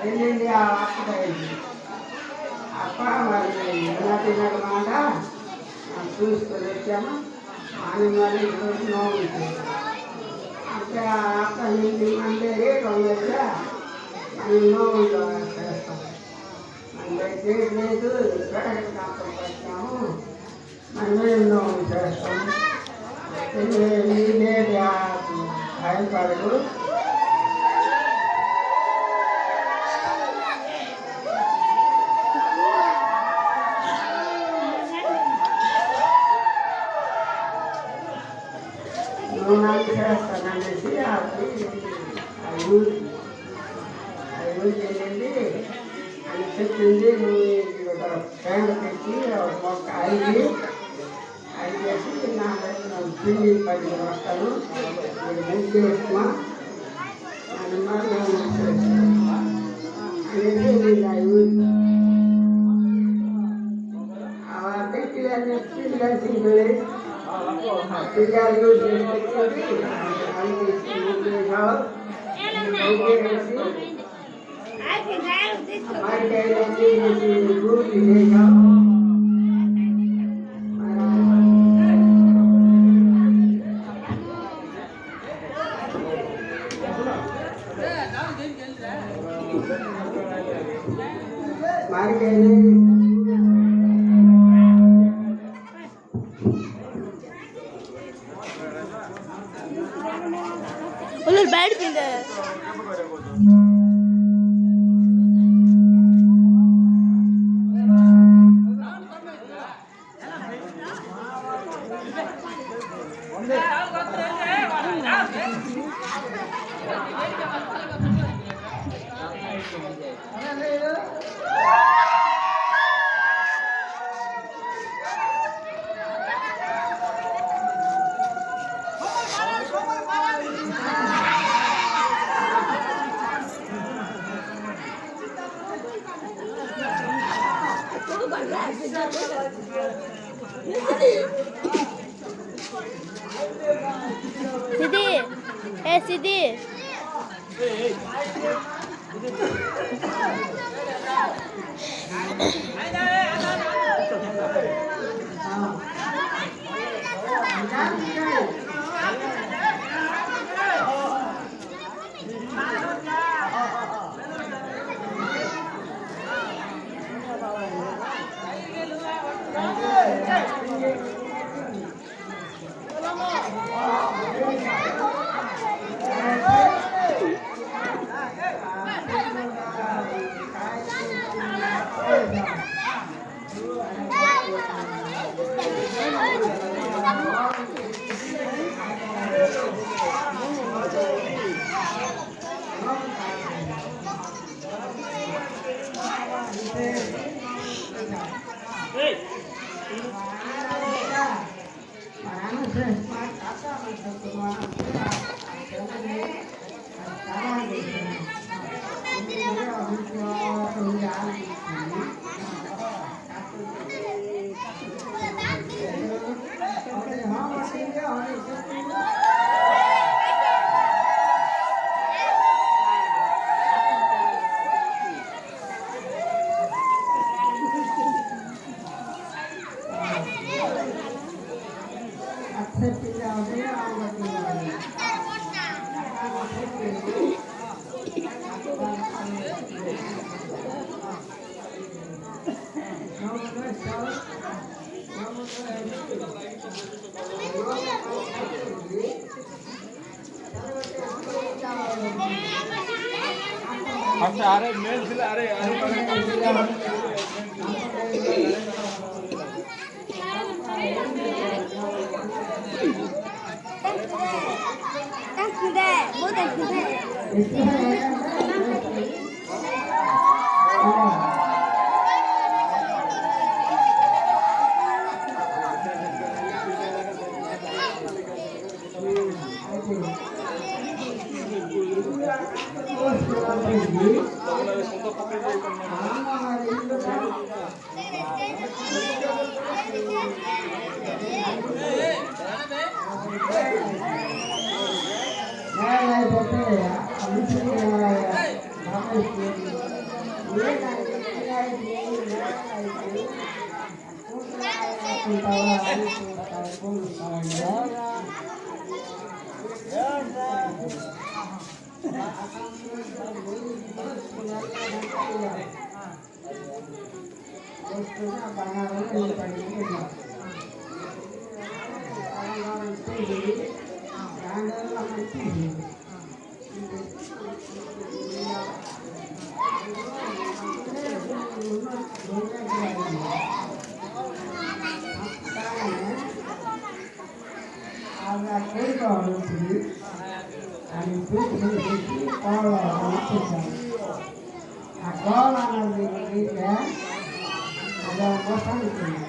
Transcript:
వెళ్ళింది ఆ అప్పయింది అప్ప మరి ఎలా తినమాట చూసుకొని వచ్చాము అని మళ్ళీ నోవు అంటే అక్క హిందీ అంటే రేట్ ఉండొచ్చా అని నోవులో చేస్తాం అంటే రేట్ లేదు పేడకి కాపం పెట్టాము మరి మేము నోవు చేస్తాము లేదు భయపడదు నాకు చేస్తాననేసి వెళ్ళింది అని చెప్పింది నువ్వు ఫ్యాన్ పెట్టి ఒక ఐదేసి నా పిండి 10 వస్తాను ముగ్గు వేసుకుమా అని పిల్లలు తింటుంది పిల్లలు యూజ్ చేసుకొచ్చి उधर बैठ भी दे Sidi, Sidi. अच्छा अरे मेल फिल अरे లేకపోతే ఆ గోళ అన్నది ada masalah itu.